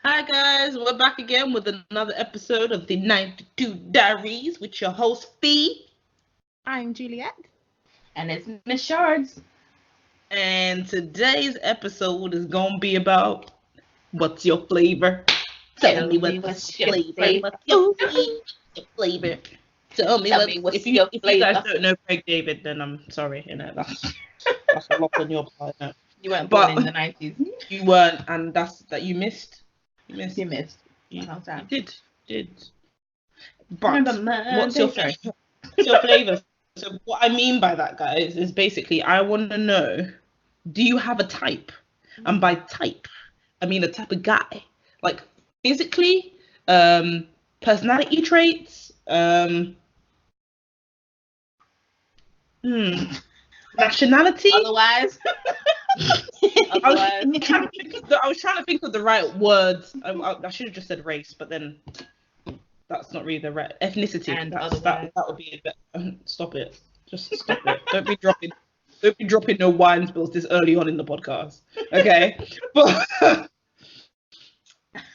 Hi guys, we're back again with another episode of the 92 Diaries with your host Fee. I'm Juliet. And it's Miss Chardz. And today's episode is gonna be about what's your flavor? Tell me what's your flavor. What's your flavor? Tell me what's if you guys don't know Craig David, then I'm sorry, that's a lot on your part. You weren't born in the 90s. You weren't, and that's that you missed. You missed. You did. But what's your flavor? So what I mean by that, guys, is basically I want to know, do you have a type? And by type, I mean a type of guy, like physically, personality traits, nationality. Otherwise. I was trying to think of the right words. I should have just said race, but then that's not really the right ethnicity. And that would be a stop it. Just stop it. Don't be dropping no wine spills this early on in the podcast. Okay. But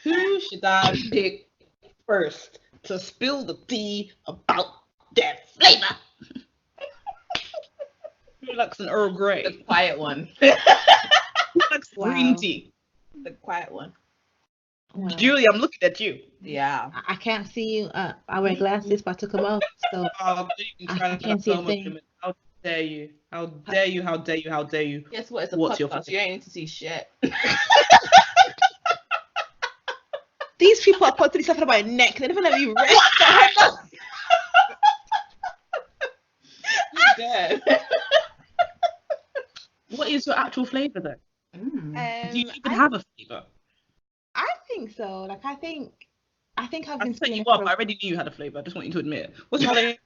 who should I pick first to spill the tea about their flavor? Who likes an Earl Grey? The quiet one. Who likes green tea? The quiet one. Wow. Julie, I'm looking at you. Yeah. I can't see you. I wear glasses, but I took them off, so I can't see a thing. How dare you? How dare you? How dare you? How dare you? Guess what? It's a podcast. You don't need to see shit. These people are putting stuff on my neck. They never let me rest. What is your actual flavour though? Do you even have a flavour? I think so. Like I think I've been set you up. I already knew you had a flavour. I just want you to admit it. What's your flavour?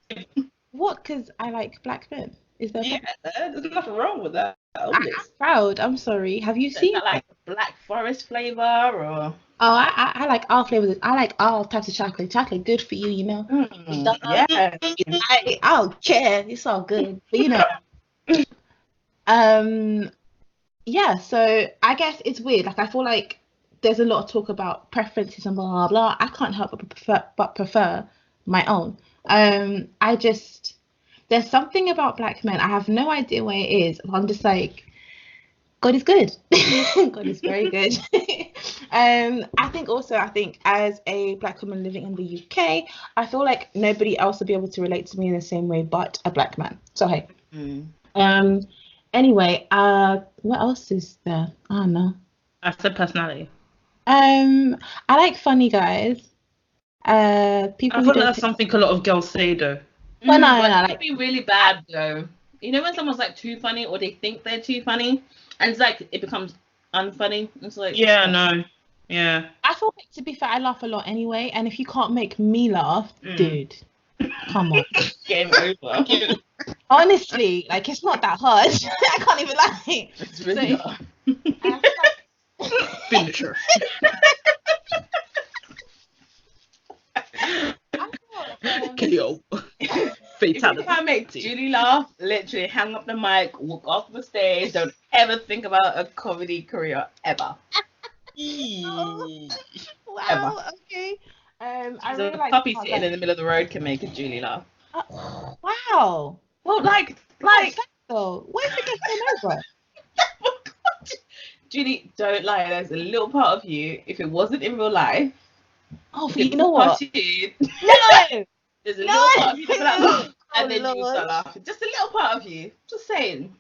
What? Because I like black men. Is there? Yeah, there's nothing wrong with that. I'm proud. I'm sorry. Have you seen? Is that like Black Forest flavour or? Oh, I like all flavors. I like all types of chocolate. Chocolate good for you, you know. Yeah. I don't care. It's all good. But you know. Yeah. So I guess it's weird. Like I feel like there's a lot of talk about preferences and blah blah blah. I can't help but prefer my own. There's something about black men. I have no idea what it is. I'm just like, God is good. God is very good. I think as a black woman living in the UK, I feel like nobody else will be able to relate to me in the same way but a black man. So hey. Anyway, what else is there? I don't know. I said personality. I like funny guys. People. I thought that's something a lot of girls say though. Well, no, like, it'd be really bad though. You know when someone's like too funny or they think they're too funny, and it's like it becomes unfunny. It's like yeah, no, yeah. I feel like, to be fair, I laugh a lot anyway, and if you can't make me laugh, dude, come on, game over. Honestly, like it's not that hard. I can't even lie. It's really hard. Finisher. KO. Fatality. If I make Julie laugh, literally hang up the mic, walk off the stage, don't ever think about a comedy career ever. Wow. Ever. Okay. I So really a like puppy sitting in the middle of the road can make a Julie laugh. Wow. Well, like, so where's it getting over? Julie, don't lie. There's a little part of you. If it wasn't in real life, you know what? No. There's a little part of you that's like, and then you start laughing. Just a little part of you. Just saying.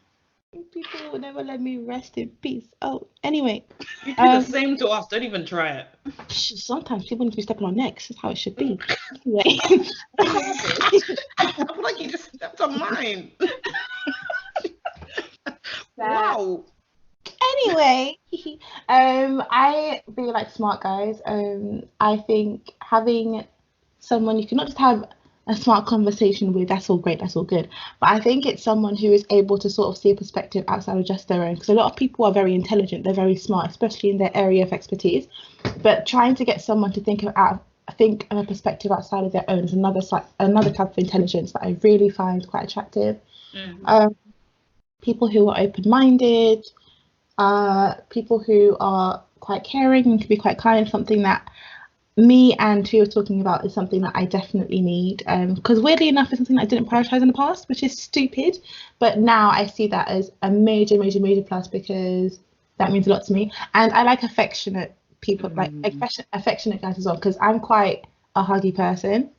People will never let me rest in peace. Oh, anyway. You do the same to us. Don't even try it. Sometimes people need to be stepping on necks. That's how it should be. Anyway. I feel like you just stepped on mine. Wow. Anyway, I really like smart guys. I think having someone you can not just have a smart conversation with, that's all great, that's all good. But I think it's someone who is able to sort of see a perspective outside of just their own. Because a lot of people are very intelligent, they're very smart, especially in their area of expertise. But trying to get someone to think of a perspective outside of their own is another type of intelligence that I really find quite attractive. People who are open-minded, people who are quite caring and can be quite kind. Something that me and Tia were talking about is something that I definitely need. Because weirdly enough, it's something that I didn't prioritize in the past, which is stupid. But now I see that as a major, major, major plus because that means a lot to me. And I like affectionate people, like affectionate guys as well, because I'm quite a huggy person.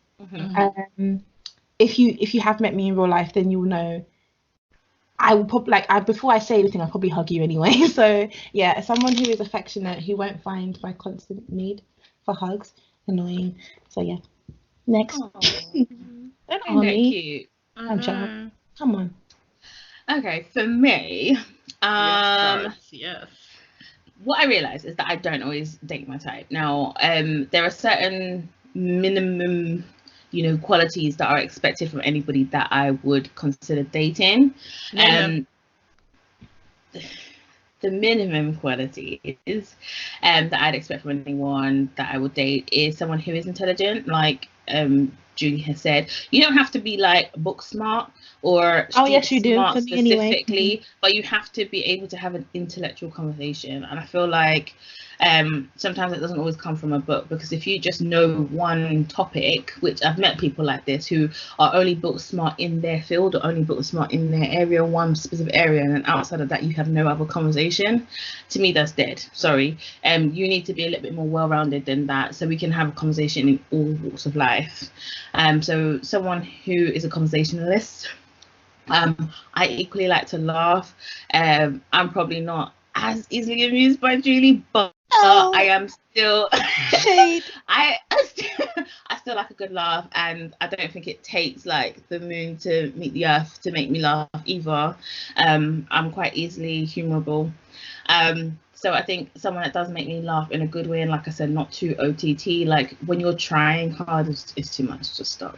If you have met me in real life, then you'll know I will probably before I say anything, I'll probably hug you anyway. So yeah, someone who is affectionate, who won't find my constant need for hugs annoying. So yeah, next. Isn't that cute? I'm child. Come on. Okay, for me, yes. What I realize is that I don't always date my type. Now, there are certain minimum, qualities that are expected from anybody that I would consider dating. The minimum quality is that I'd expect from anyone that I would date is someone who is intelligent, like Julie has said. You don't have to be like book smart or yes, you do. smart For me specifically, anyway. but you have to be able to have an intellectual conversation. And I feel like sometimes it doesn't always come from a book, because if you just know one topic, which I've met people like this who are only book smart in their field or only book smart in their area, one specific area, and then outside of that you have no other conversation. To me, that's dead. Sorry. You need to be a little bit more well-rounded than that, so we can have a conversation in all walks of life. So someone who is a conversationalist. I equally like to laugh. I'm probably not as easily amused by Julie, but I am still I still like a good laugh, and I don't think it takes like the moon to meet the earth to make me laugh either. I'm quite easily humorable. So I think someone that does make me laugh in a good way, and like I said, not too OTT. Like when you're trying hard, it's too much. Just stop.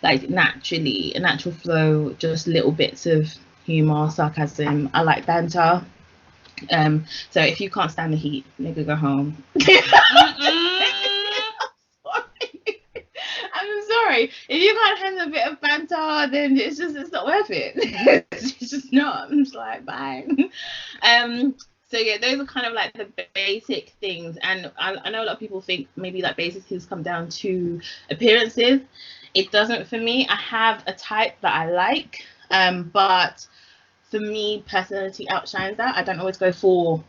Like naturally, a natural flow, just little bits of humor, sarcasm. I like banter. So if you can't stand the heat, nigga, go home. I'm sorry. If you can't handle a bit of banter, then it's not worth it. It's just not. I'm just like, bye. So yeah, those are kind of like the basic things, and I know a lot of people think maybe like basic things come down to appearances. It doesn't for me. I have a type that I like, but for me, personality outshines that. I don't always go for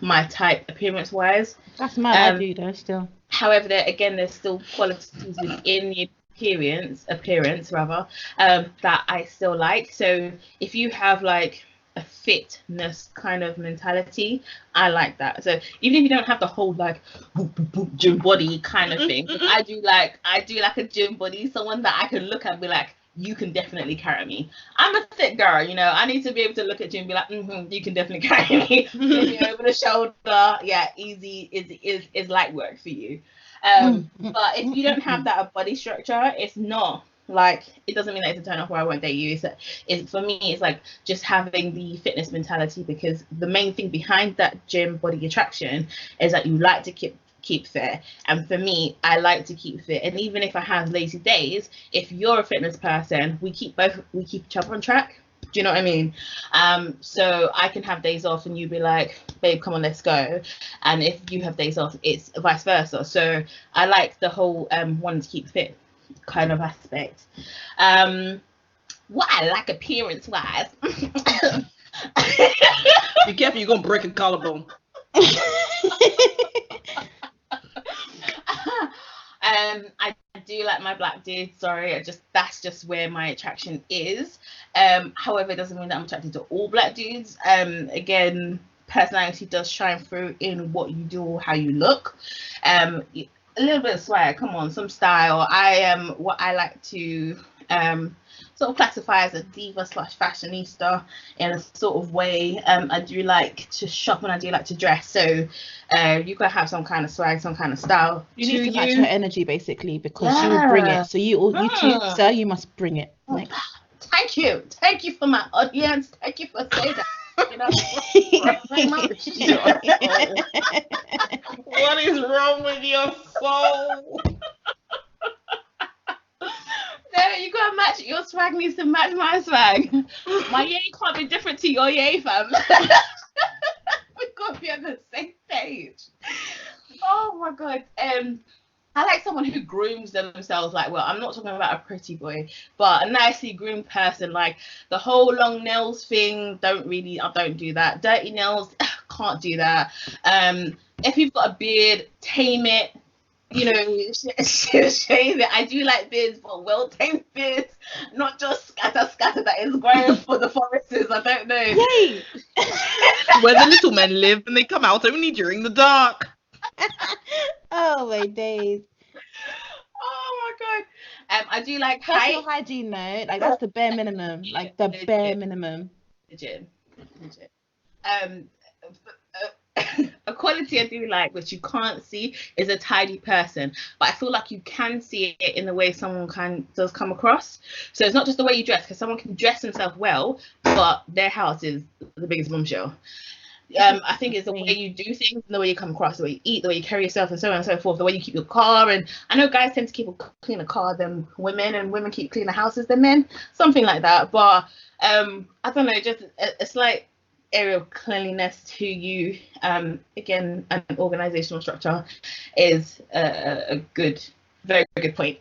my type appearance wise. That's mad. I do though still. However, there's still qualities within the appearance rather, that I still like. So if you have like a fitness kind of mentality, I like that. So even if you don't have the whole like gym body kind of thing, I do like a gym body, someone that I can look at and be like, you can definitely carry me. I'm a thick girl, I need to be able to look at you and be like, you can definitely carry me. Give me over the shoulder, yeah, easy is light work for you. But if you don't have that body structure, it's not like, it doesn't mean that it's a turn off where I won't date you. It's for me, it's like just having the fitness mentality, because the main thing behind that gym body attraction is that you like to keep fit, and for me, I like to keep fit. And even if I have lazy days, if you're a fitness person, we keep each other on track. Do you know what I mean? So I can have days off and you'd be like, babe, come on, let's go. And if you have days off, it's vice versa. So I like the whole wanting to keep fit kind of aspect. What I like appearance wise. Be careful, you're gonna break a collarbone. I do like my black dudes. Sorry, that's just where my attraction is. However, it doesn't mean that I'm attracted to all black dudes. Again, personality does shine through in what you do or how you look. A little bit of swag, come on, some style. I am what I like to sort of classify as a diva / fashionista in a sort of way. I do like to shop and I do like to dress, so you gotta have some kind of swag, some kind of style. You need to match her energy basically, because you will bring it. So you too, sir, you must bring it. Next. Thank you for my audience. Thank you for saying that. What is wrong with your soul? No, you gotta match. Your swag needs to match my swag. My yay can't be different to your yay, fam. We gotta be on the same page. my god. I like someone who grooms themselves. Like, well, I'm not talking about a pretty boy, but a nicely groomed person. Like the whole long nails thing. I don't do that. Dirty nails, can't do that. If you've got a beard, tame it. You know, shave it. I do like beards, but well-tamed beards, not just scatter that is growing for the foresters. I don't know. Yay! Where the little men live and they come out only during the dark. Oh my days. Oh my god. I do like Personal hygiene, though. Like that's the bare minimum. Like the bare minimum. Legit. A quality I do like, which you can't see, is a tidy person. But I feel like you can see it in the way someone does come across. So it's not just the way you dress, because someone can dress themselves well, but their house is the biggest bombshell. I think it's the way you do things, and the way you come across, the way you eat, the way you carry yourself, and so on and so forth, the way you keep your car. And I know guys tend to keep a cleaner car than women, and women keep cleaner houses than men, something like that. But I don't know, just a slight area of cleanliness to you. Again, an organizational structure is a very good point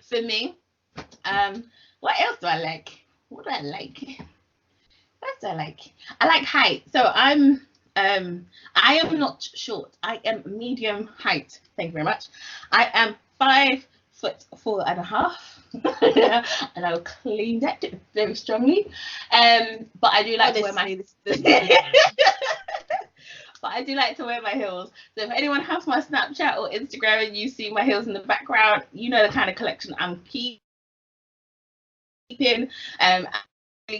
for me. What else do I like? What do I like? I like height. So I am not short. I am medium height. Thank you very much. I am 5'4.5", and I'll claim that very strongly. But I do like to wear my but I do like to wear my heels. So if anyone has my Snapchat or Instagram and you see my heels in the background, you know the kind of collection I'm keeping.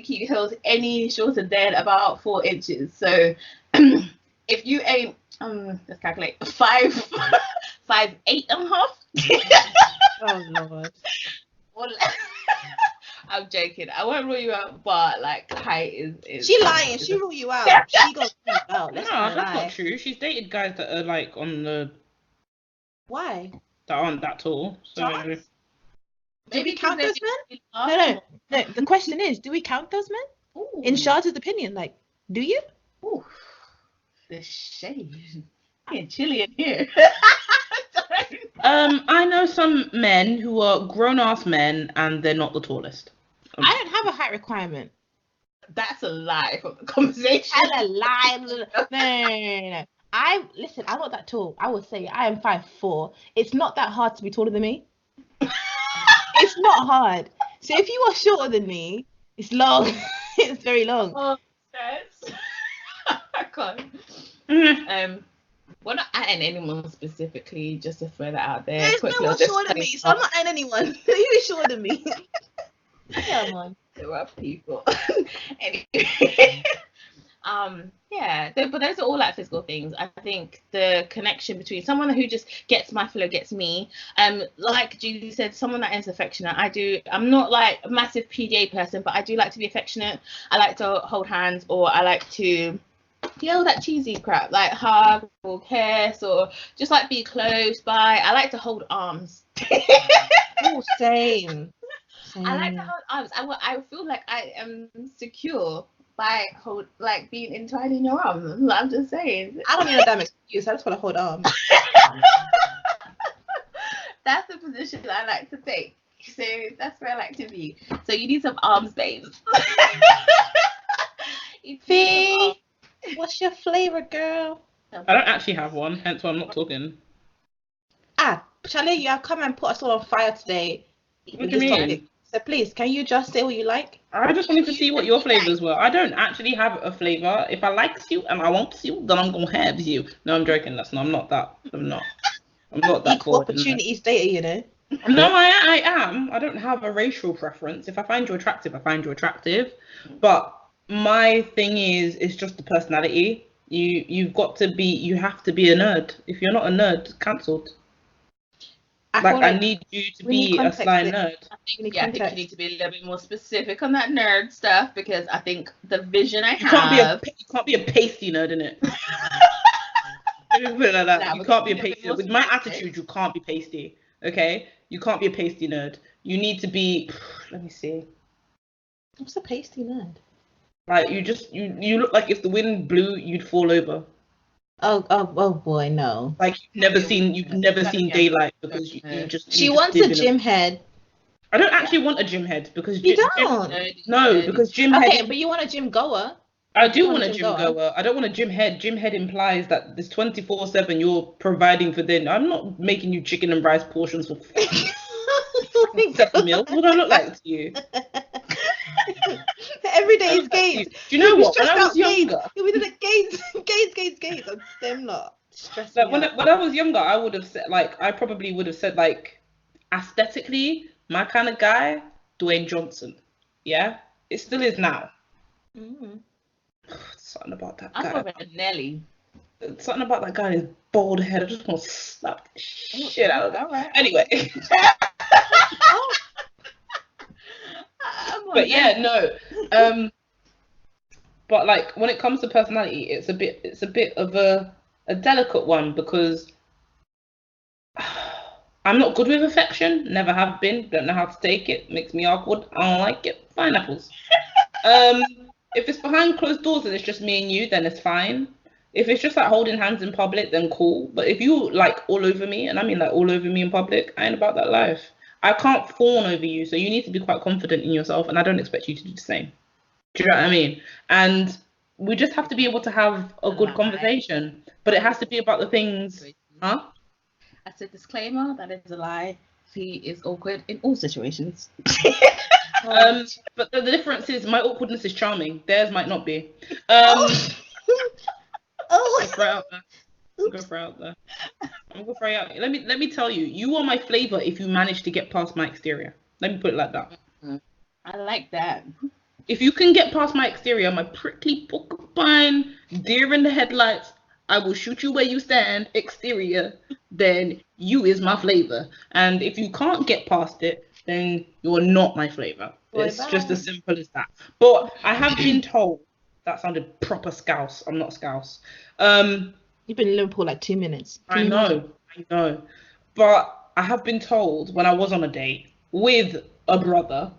Cute heels any shorter than about 4 inches. So if you ain't let's calculate 5'8.5". Oh Lord. Well, I'm joking. I won't rule you out, but like height is She lying. She rule you out. She goes rule you out. No, that's not true. She's dated guys that are like on the. Why? That aren't that tall. So. Chardz? Do we count those men? No. The question is, do we count those men? Ooh. In Chard's opinion, like, do you? Ooh, the shade. Getting chilly in here. I know some men who are grown-ass men and they're not the tallest. I don't have a height requirement. That's a lie from the conversation. That's a lie. No. Listen, I'm not that tall. I would say I am 5'4". It's not that hard to be taller than me. It's not hard. So if you are shorter than me, it's long. It's very long. Oh, yes. I can't. We're not adding anyone specifically, just to throw that out there. There's no one shorter than me, so I'm not adding anyone. Who is shorter than me? Come on. There are people. Anyway. But those are all like physical things. I think the connection between someone who just gets my flow, gets me, like Julie said, someone that is affectionate. I'm not like a massive PDA person, but I do like to be affectionate. I like to hold hands, or I like to that cheesy crap, like hug or kiss, or just like be close by. I like to hold arms. Oh, same. I like to hold arms. I feel like I am secure by being entwined in your arms. I'm just saying. I don't need a damn excuse. I just want to hold arms. That's the position I like to take. So that's where I like to be. So you need some arms, babes. Fee, what's your flavor, girl? I don't actually have one, hence why I'm not talking. Charlie, you have come and put us all on fire today. What do you mean? Topic. So please, can you just say what you like? I just wanted to see what your flavors were. I don't actually have a flavor. If I like you and I want you, then I'm gonna have you. No, I'm joking. I'm not that. I'm not that. Equal opportunities data, you know. No, I am. I don't have a racial preference. If I find you attractive, I find you attractive. But my thing is just the personality. You have to be a nerd. If you're not a nerd, cancelled. I need you to be a sly nerd. I think you need to be a little bit more specific on that nerd stuff, because I think the vision I have. You can't be a pasty nerd, innit? Put it like that. You can't be a pasty nerd. With my attitude, you can't be pasty. Okay? You can't be a pasty nerd. You need to be. Let me see. What's a pasty nerd? Like you look like if the wind blew, you'd fall over. Oh boy, no. Like you've never seen daylight because you just. She wants a gym head. I don't actually want a gym head because you don't. Because gym head. Okay, but you want a gym goer. I do want a gym goer. I don't want a gym head. Gym head implies that this 24/7 you're providing for dinner. I'm not making you chicken and rice portions for 7 meals. What do I look like to you? Every day is gates. Do you know what? When I was younger, we did it gates. I'm them lot. Like when I was younger, I would have said I probably would have said aesthetically, my kind of guy, Dwayne Johnson. Yeah, it still is now. Something about that guy. I'm over Nelly. Something about that guy and his bald head. I just want to slap the shit out of that. Right. Anyway. But yeah, no. But when it comes to personality, it's a bit of a delicate one because I'm not good with affection. Never have been. Don't know how to take it. Makes me awkward. I don't like it. Pineapples. If it's behind closed doors and it's just me and you, then it's fine. If it's just holding hands in public, then cool. But if you all over me, and I mean all over me in public, I ain't about that life. I can't fawn over you, so you need to be quite confident in yourself, and I don't expect you to do the same. Do you know what I mean? And we just have to be able to have a good conversation, but it has to be about the things. Huh? I said disclaimer, that is a lie. He is awkward in all situations. But the difference is my awkwardness is charming. Theirs might not be. Go for it out there. I'm gonna throw you out. Let me tell you, you are my flavor if you manage to get past my exterior. Let me put it like that. I like that. If you can get past my exterior, my prickly porcupine, deer in the headlights, I will shoot you where you stand, exterior, then you is my flavor. And if you can't get past it, then you're not my flavor. It's just as simple as that. But I have been told, that sounded proper scouse. I'm not scouse. You've been in Liverpool 2 minutes. I know. But I have been told when I was on a date with a brother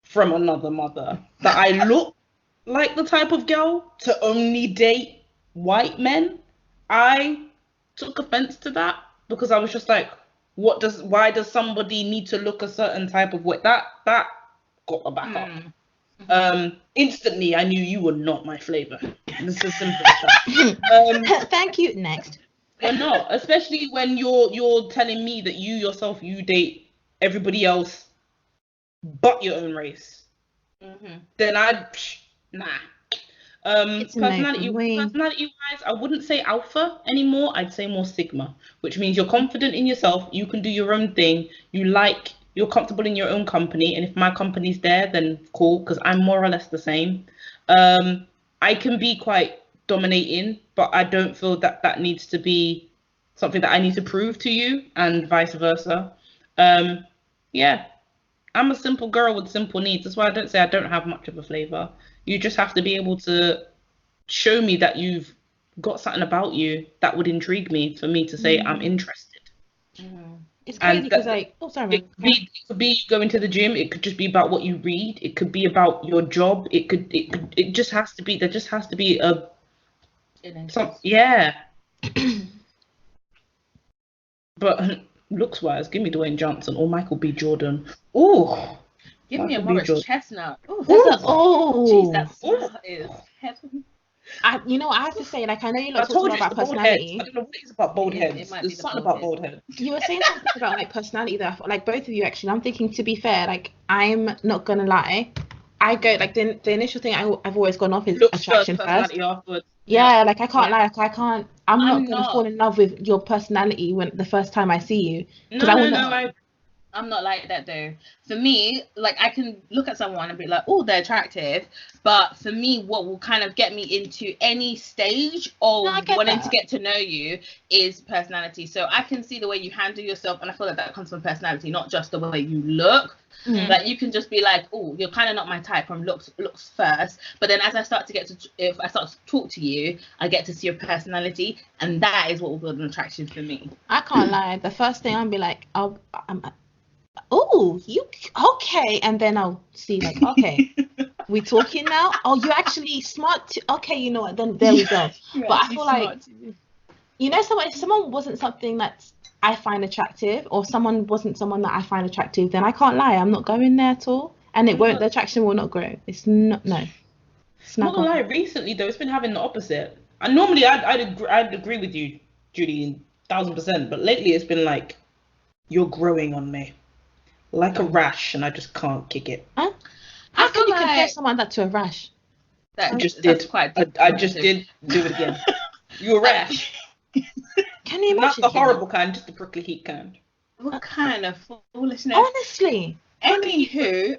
from another mother that I look like the type of girl to only date white men. I took offense to that because I was just like, why does somebody need to look a certain type of way? That got a back up. Instantly I knew you were not my flavor. It's as simple as that. Thank you. Next. You're not, especially when you're telling me that you yourself you date everybody else but your own race. Then nah. Personality wise, I wouldn't say alpha anymore. I'd say more sigma, which means you're confident in yourself. You can do your own thing. You're comfortable in your own company, and if my company's there, then cool, because I'm more or less the same. I can be quite dominating, but I don't feel that needs to be something that I need to prove to you, and vice versa. Yeah, I'm a simple girl with simple needs. That's why I don't say I don't have much of a flavor. You just have to be able to show me that you've got something about you that would intrigue me for me to say I'm interested. It's crazy because it could be going to the gym. It could just be about what you read. It could be about your job. It just has to be. There just has to be yeah. But looks wise, give me Dwayne Johnson or Michael B. Jordan. Oh, give me a Morris Chestnut. Jeez, that is heaven. I have to say, I know you talking about personality. I don't know what it is about bald heads. There's something about bald heads. You were saying something about personality that both of you actually. I'm thinking, to be fair, I'm not gonna lie. I go the initial thing I've always gone off is attraction first. Afterwards. Yeah, I can't lie. I'm not gonna fall in love with your personality when the first time I see you. I'm not like that though. For me, I can look at someone and be like, oh, they're attractive. But for me, what will kind of get me into any stage of wanting to get to know you is personality. So I can see the way you handle yourself, and I feel that comes from personality, not just the way you look. You can just be like, oh, you're kind of not my type from looks first. But then as I start to if I start to talk to you, I get to see your personality, and that is what will build an attraction for me. I can't lie. The first thing I'll be like, oh, you okay? And then I'll see okay, we talking now? Oh, you're actually smart too. Okay, you know what? Then there we go. But I feel You know, if someone wasn't something that I find attractive, or someone wasn't someone that I find attractive, then I can't lie, I'm not going there at all, and the attraction will not grow. It's not, no. It's not gonna lie, recently though, it's been having the opposite. And normally I'd agree with you, Judy, 1000%, but lately it's been like, you're growing on me. Like a rash, and I just can't kick it. Huh? How can you compare someone that to a rash? I just did do it again. You're a rash. Can you imagine? Not the horrible kind, just the prickly heat kind. What kind of foolishness? Honestly. Anywho,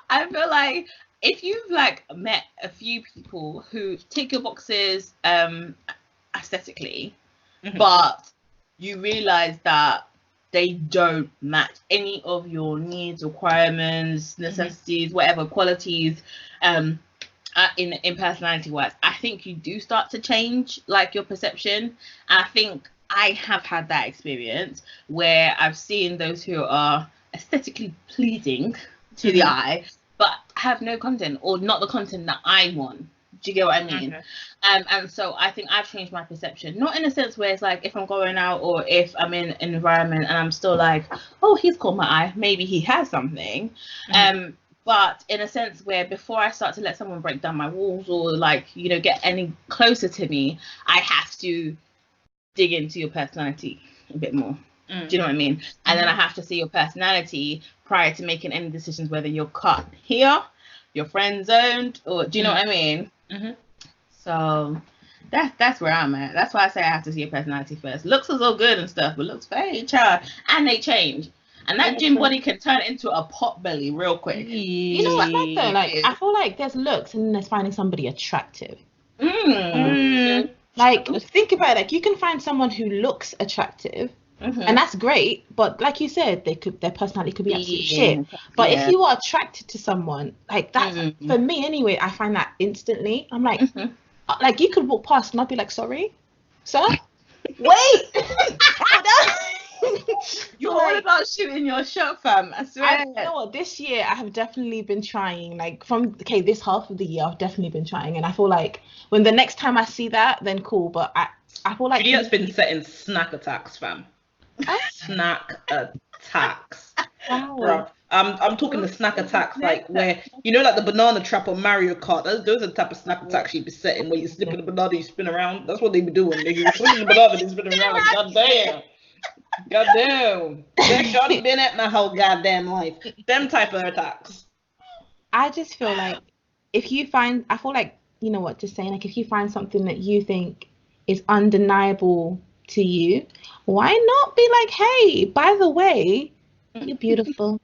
I feel like if you've like met a few people who tick your boxes aesthetically, but you realize that they don't match any of your needs, requirements, necessities, whatever qualities, in personality wise, I think you do start to change like your perception. And I think I have had that experience where I've seen those who are aesthetically pleasing to the eye, but have no content, or not the content that I want. Do you get what I mean? And so I think I've changed my perception, not in a sense where it's like if I'm going out or if I'm in an environment and I'm still like, oh, he's caught my eye, maybe he has something. But in a sense where before I start to let someone break down my walls or like, you know, get any closer to me, I have to dig into your personality a bit more. Do you know what I mean? And then I have to see your personality prior to making any decisions, whether you're cut here, you're friend zoned, or do you know what I mean? So that's where I'm at. That's why I say I have to see your personality first. Looks is all good and stuff, but looks very child, and they change. And that gym body can turn into a pot belly real quick. You know what, like though? Like I feel like there's looks and then there's finding somebody attractive. Like think about it. Like you can find someone who looks attractive, and that's great. But like you said, their personality could be absolute shit. But if you are attracted to someone, like that, for me anyway, I find that instantly. I'm like, like you could walk past and I'd be like, sorry, sir, wait, hold on. You're all about shooting your shot, fam. I swear. You know what? This year I have definitely been trying. Like this half of the year, I've definitely been trying, and I feel like when the next time I see that, then cool. But I feel like Juliet's been setting snack attacks, fam. Snack attacks. Wow. Bro, I'm talking the snack attacks like where you know like the banana trap on Mario Kart. Those are the type of snack attacks she'd be setting where you slip in the banana, you spin around. That's what they be doing. They be swinging the banana, they spin around. Like, goddamn. That shawty been at my whole goddamn life. Them type of attacks. I just feel like I feel like, you know what, just saying, like if you find something that you think is undeniable to you, why not be like, hey, by the way, you're beautiful.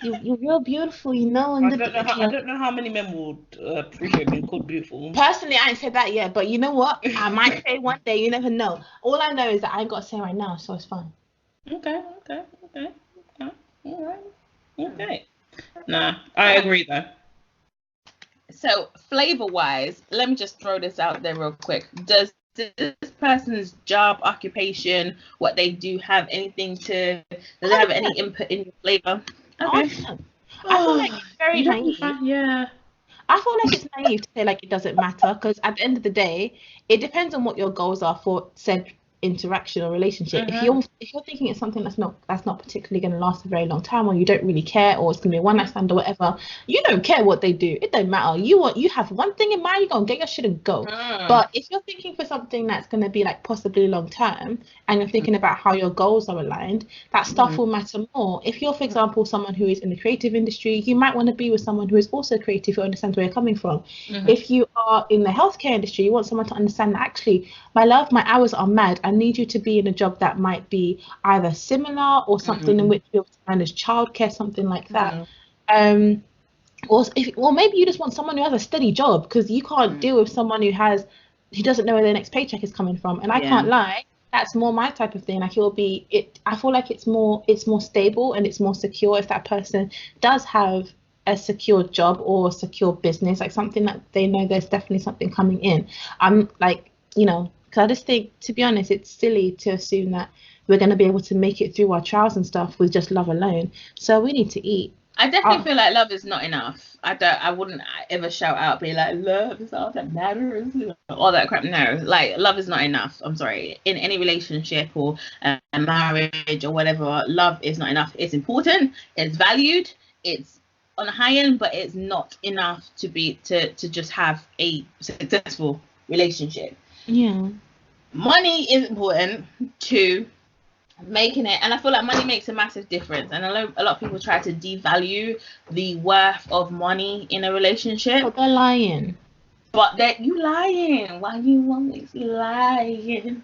You're real beautiful, you know. And I don't know how many men would appreciate being called beautiful. Personally, I ain't said that yet, but you know what? I might say one day. You never know. All I know is that I ain't got to say right now, so it's fine. Okay. All right. Nah, I agree though. So flavor-wise, let me just throw this out there real quick. Does this person's job, occupation, what they do have anything to? Does it have any input in your flavor? Okay. I feel like it's very naive. Yeah. I feel like it's naive to say like it doesn't matter, because at the end of the day, it depends on what your goals are for said interaction or relationship. If you're thinking it's something that's not particularly going to last a very long time, or you don't really care, or it's going to be a one night stand or whatever, you don't care what they do. It don't matter. You have one thing in mind, you're gonna get your shit and go. But if you're thinking for something that's going to be like possibly long term, and you're thinking about how your goals are aligned, that stuff will matter more. If you're, for example, someone who is in the creative industry, you might want to be with someone who is also creative, who understands where you're coming from. If you are in the healthcare industry, you want someone to understand that actually, my love, my hours are mad. I need you to be in a job that might be either similar or something in which you're able to manage childcare, something like that. Or maybe you just want someone who has a steady job, because you can't deal with someone who doesn't know where their next paycheck is coming from. And I can't lie, that's more my type of thing. Like I feel like it's more stable and it's more secure if that person does have a secure job or a secure business, like something that they know there's definitely something coming in. I'm like, you know, because I just think, to be honest, it's silly to assume that we're going to be able to make it through our trials and stuff with just love alone. So we need to eat. I definitely feel like love is not enough. I wouldn't ever shout out, be like, love is all that matters, all that crap. No, like, love is not enough. I'm sorry. In any relationship or a marriage or whatever, love is not enough. It's important. It's valued. It's on the high end, but it's not enough to just have a successful relationship. Yeah. Money is important to making it, and I feel like money makes a massive difference, and a lot of people try to devalue the worth of money in a relationship. But they're lying. But that you lying. Why you always lying?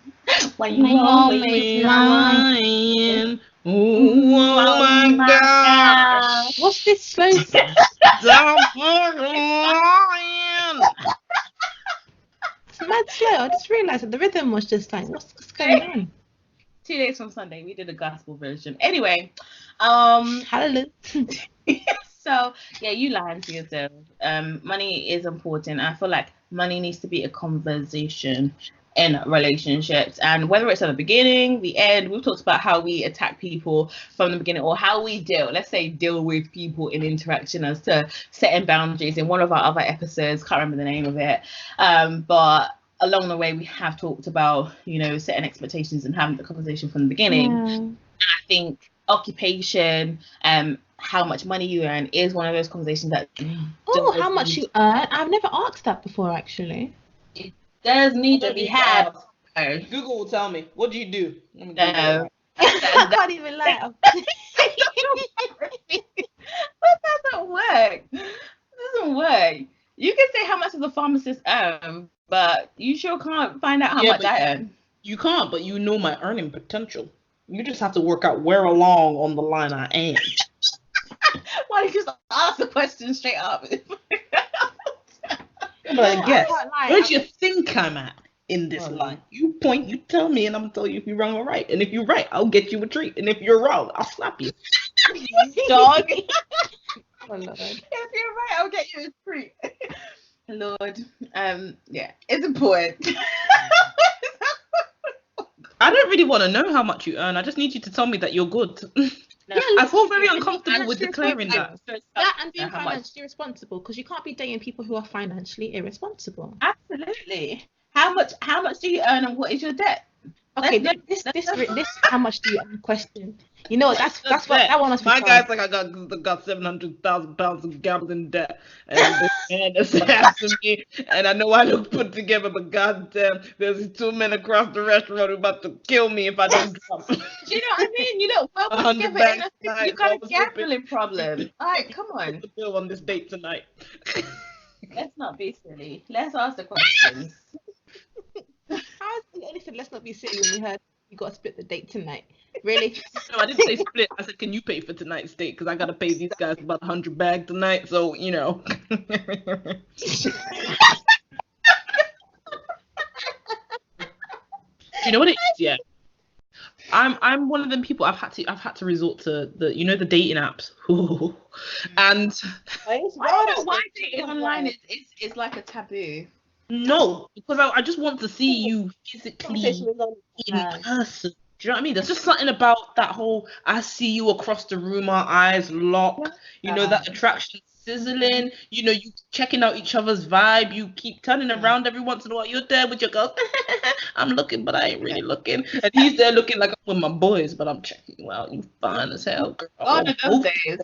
Why you always lying? Ooh, oh my gosh. What's this slow song? Stop lying. It's mad slow. I just realised that the rhythm was just like, what's going on? 2 days from Sunday, we did a gospel version. Anyway, Hallelujah. so yeah, you lying to yourself. Money is important. I feel like money needs to be a conversation in relationships, and whether it's at the beginning, the end. We've talked about how we attack people from the beginning, or how we deal with people in interaction as to setting boundaries in one of our other episodes. Can't remember the name of it, but along the way we have talked about, setting expectations and having the conversation from the beginning. And I think occupation, how much money you earn is one of those conversations that how much you earn? I've never asked that before, actually. It does need to be had. Google will tell me. What do you do? No. I can't even lie. That doesn't work. It doesn't work. You can say how much does a pharmacist earn, but you sure can't find out how much I earn. You can't, but you know my earning potential. You just have to work out where along on the line I am. Why don't you just ask the question straight up? But I guess, where do you think I'm at in this line? You point, you tell me, and I'm gonna tell you if you're wrong or right. And if you're right, I'll get you a treat. And if you're wrong, I'll slap you. Dog. Oh, Lord. If you're right, I'll get you a treat. Lord, yeah, it's important. I don't really want to know how much you earn. I just need you to tell me that you're good. No, I feel very uncomfortable with declaring that. That and being financially responsible, because you can't be dating people who are financially irresponsible. Absolutely. How much do you earn, and what is your debt? Okay, this how much do you earn question? You know, that's what that one was. My guy's like, I got 700,000 pounds of gambling debt, and it's after me, and I know I look put together, but goddamn, there's 2 men across the restaurant who about to kill me if I don't drop. Do you know what I mean? You know, well put together, you got a gambling problem. Alright, come on. Put the bill on this date tonight. Let's not be silly. Let's ask the questions. I only said let's not be silly when we heard you got to split the date tonight. Really? No, I didn't say split. I said, can you pay for tonight's date? Because I got to pay these guys about 100 bags tonight. So, Do you know what it is? Yeah. I'm one of them people. I've had to resort to the dating apps. And why dating online is like a taboo. No, because I just want to see you physically in person. Do you know what I mean? There's just something about that whole I see you across the room, our eyes lock, that attraction sizzling, you checking out each other's vibe, you keep turning around every once in a while, you're there with your girl, I'm looking, but I ain't really looking. And he's there looking like I'm with my boys, but I'm checking you out, you fine as hell, girl. One of those days.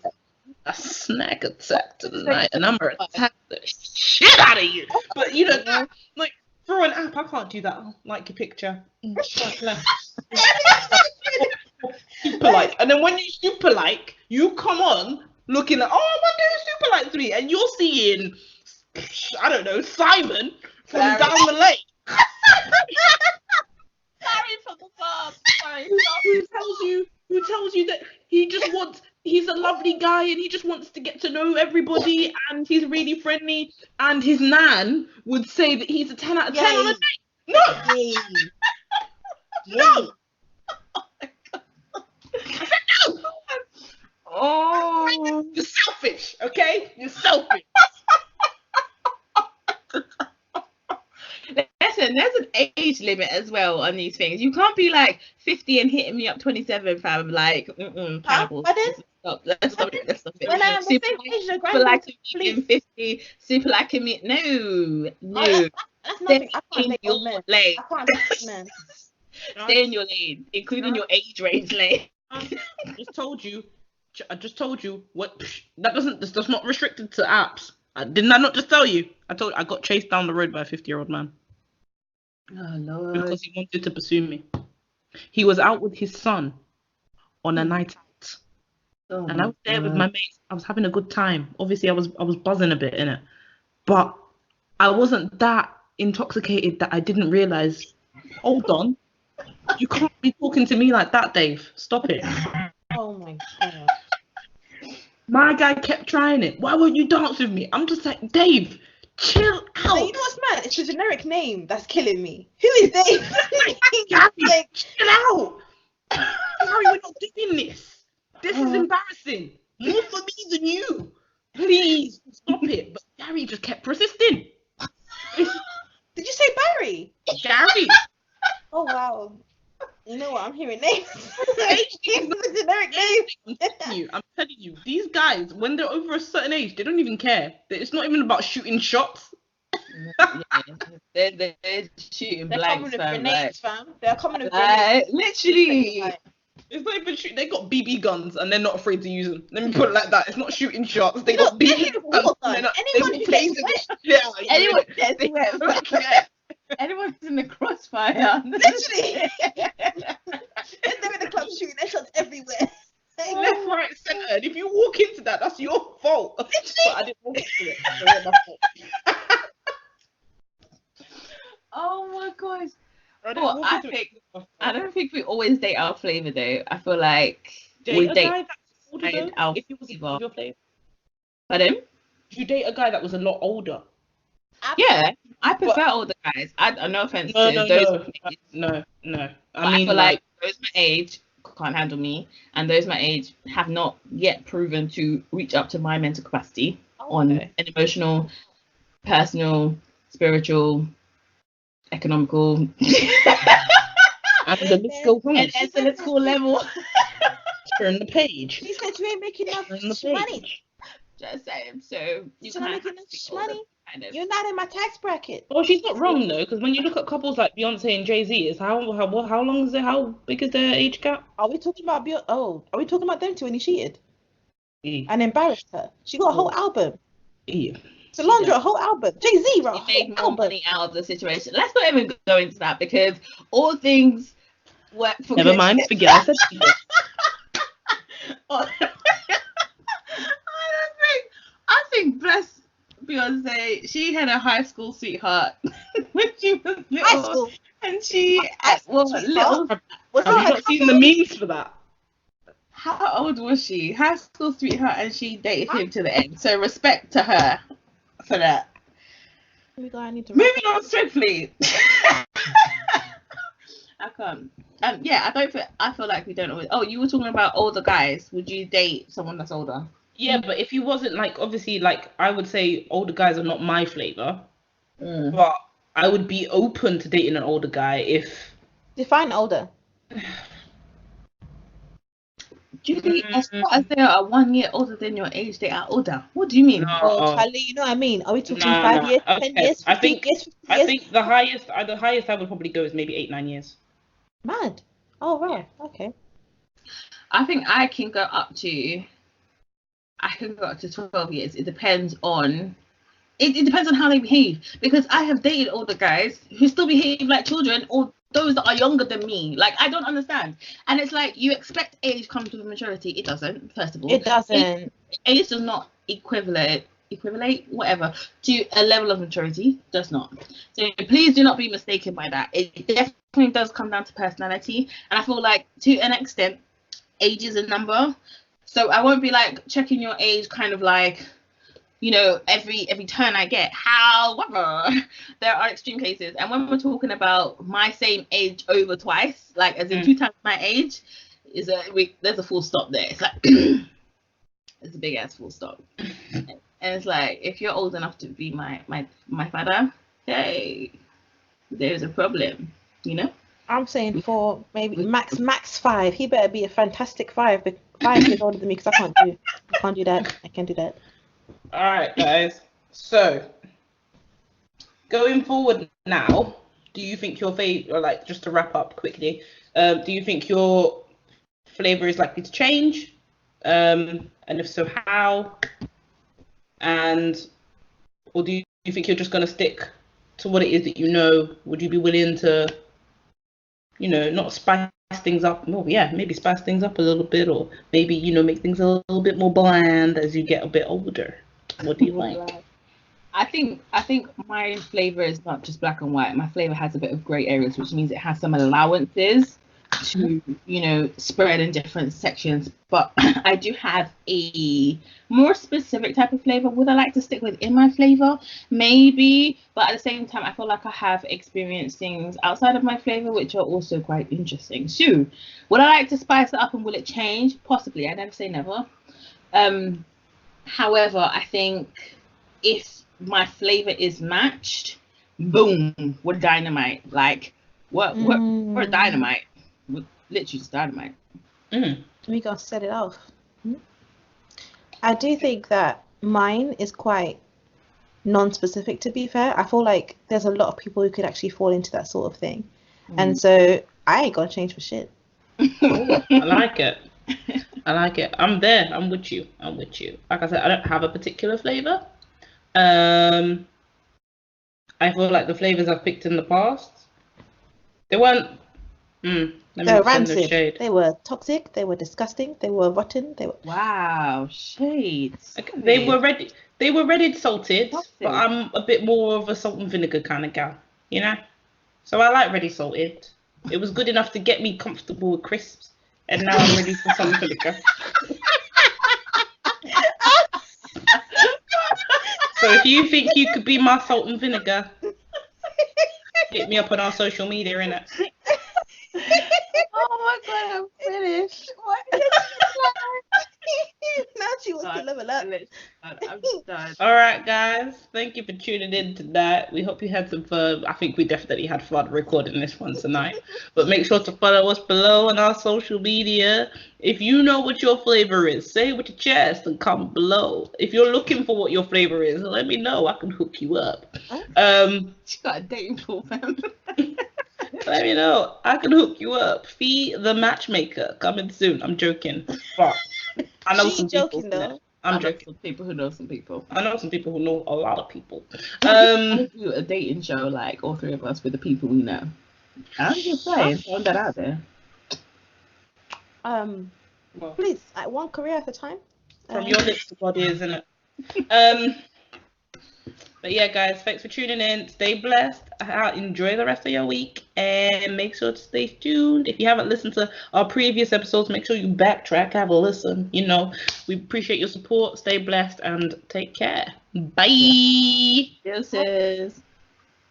A snack attack tonight, and I'm gonna attack the shit out of you. But like through an app, I can't do that. I'll like your picture. Super like, and then when you super like, you come on looking like, I wonder who super likes me, and you're seeing, I don't know, Simon from down the lane. Sorry for the farm. Sorry. Who tells you that he's a lovely guy and he just wants to get to know everybody and he's really friendly, and his nan would say that he's a 10 out of 10 on a date. No! No! I said no! Oh, you're selfish, okay? You're selfish. Listen, there's an age limit as well on these things. You can't be like 50 and hitting me up 27, fam. Like, Pardon? stop. Let's stop it. When I am the same age, the grandma, please. 50, super like me. No. That's nothing. I can't date your old men. lane. I can't date men. Stay in your lane, including your age range lane. I just told you what this does not restricted to apps. Didn't I not just tell you? I got chased down the road by a 50-year-old man. Oh Lord. Because he wanted to pursue me. He was out with his son on a night out. And I was there with my mates. I was having a good time. Obviously I was buzzing a bit in it. But I wasn't that intoxicated that I didn't realise, hold on. You can't be talking to me like that, Dave. Stop it. Oh my God. My guy kept trying it. Why won't you dance with me? I'm just like, Dave, chill out. So you know what's mad? It's the generic name that's killing me. Who is Dave? Gary, chill out. Gary, we're not doing this. This is embarrassing. More for me than you. Please, stop it. But Gary just kept persisting. Did you say Barry? Gary. Oh, wow. You know what? I'm hearing names. The generic name. I'm telling you, these guys, when they're over a certain age, they don't even care. It's not even about shooting shots. They're shooting blanks, fam. They're coming with grenades. Literally. It's not even shooting. They got BB guns and they're not afraid to use them. Let me put it like that. It's not shooting shots. They got BB guns. Anyone who gets wet. Anyone's in the crossfire. Literally. If they're in the club shooting, their shots everywhere. Left, right, centre. And if you walk into that, that's your fault. But I didn't walk into it. So that's my fault. Oh my gosh. Well, I don't think we always date our flavour though. I feel like we date our flavour. Pardon? You date a guy that was a lot older. Yeah, I prefer older guys. No offense to those. No. I feel like those my age can't handle me, and those my age have not yet proven to reach up to my mental capacity on an emotional, personal, spiritual, economical, and the list goes on. And political level. Turn the page. She said you ain't making enough money. Just saying. So you can't make enough money. Kind of. You're not in my tax bracket. Oh, she's not wrong though, because when you look at couples like Beyonce and Jay-Z, it's how long is it? How big is their age gap? Are we talking about Are we talking about them two when he cheated and embarrassed her? She got a whole album. Yeah. Solange, a whole album. Jay-Z wrote a whole made more album. money out of the situation. Let's not even go into that because all things work for Never good. mind. Forget I said I think bless Beyonce, she had a high school sweetheart when she was little. High school. And she Have you not seen the memes for that? How old was she? High school sweetheart, and she dated him to the end. So respect to her for that. Moving on swiftly. I can't. I feel like we don't always. Oh, you were talking about older guys. Would you date someone that's older? Yeah, but if you wasn't obviously I would say older guys are not my flavor, but I would be open to dating an older guy if. Define older. Do you think as far as they are 1 year older than your age, they are older? What do you mean? Charlie, you know what I mean? Are we talking 5 years, 10 years, 15 years, 50 years? I think the highest I would probably go is maybe 8-9 years. Mad. Oh right. Okay. I think I can go up to 12 years. It depends on how they behave, because I have dated older guys who still behave like children, or those that are younger than me. Like, I don't understand. And it's like, you expect age comes with maturity. It doesn't, first of all. It doesn't. Age does not equivalent whatever to a level of maturity. Does not. So please do not be mistaken by that. It definitely does come down to personality, and I feel like to an extent age is a number. So I won't be checking your age kind of every turn I get. However, there are extreme cases, and when we're talking about my same age over twice, as in 2 times my age, there's a full stop there. It's it's a big ass full stop. And it's if you're old enough to be my father, hey, there's a problem, I'm saying 4, maybe max 5. He better be a fantastic 5 5 years older than me because I can't do that. I can't do that. All right, guys. So going forward now, do you think your or like, just to wrap up quickly, do you think your flavor is likely to change? And if so, how? And or do you think you're just gonna stick to what it is that you know? Would you be willing to, not spice things up? Well, yeah, maybe spice things up a little bit, or maybe, make things a little bit more bland as you get a bit older. What do you like? I think my flavor is not just black and white. My flavor has a bit of gray areas, which means it has some allowances to, spread in different sections. But I do have a more specific type of flavor. Would I like to stick within my flavor? Maybe. But at the same time, I feel like I have experienced things outside of my flavor, which are also quite interesting. So, would I like to spice it up, and will it change? Possibly. I never say never. However, I think if my flavor is matched, boom, we're dynamite. Like, we're dynamite. We're literally just dynamite. We gonna set it off. I do think that mine is quite non-specific, to be fair. I feel like there's a lot of people who could actually fall into that sort of thing. And so I ain't gonna change for shit. I like it. I like it. I'm there. I'm with you. Like I said, I don't have a particular flavor. I feel like the flavors I've picked in the past, they weren't. They were rancid. They were toxic. They were disgusting. They were rotten. They were. Wow, shades. They were ready. They were ready salted, but I'm a bit more of a salt and vinegar kind of gal, So I like ready salted. It was good enough to get me comfortable with crisps, and now I'm ready for salt and vinegar. So if you think you could be my salt and vinegar, hit me up on our social media, innit? Oh my god, I'm finished. What? Now she wants to level up. I'm done. All right, guys. Thank you for tuning in tonight. We hope you had some fun. I think we definitely had fun recording this one tonight. But make sure to follow us below on our social media. If you know what your flavor is, say it with your chest and comment below. If you're looking for what your flavor is, let me know. I can hook you up. She got a dating pool, fam. Let me know. I can hook you up. Fee the matchmaker coming soon. I'm joking. But I know some people. Though. I'm joking. Some people who know some people. I know some people who know a lot of people. Do a dating show, like all three of us with the people we know. I'm just saying, throwing that out there. Please, one career at a time. From your lips to God's ears, isn't it? But yeah, guys, thanks for tuning in. Stay blessed. Enjoy the rest of your week, and make sure to stay tuned. If you haven't listened to our previous episodes, make sure you backtrack, have a listen. We appreciate your support. Stay blessed and take care. Bye. Deuces.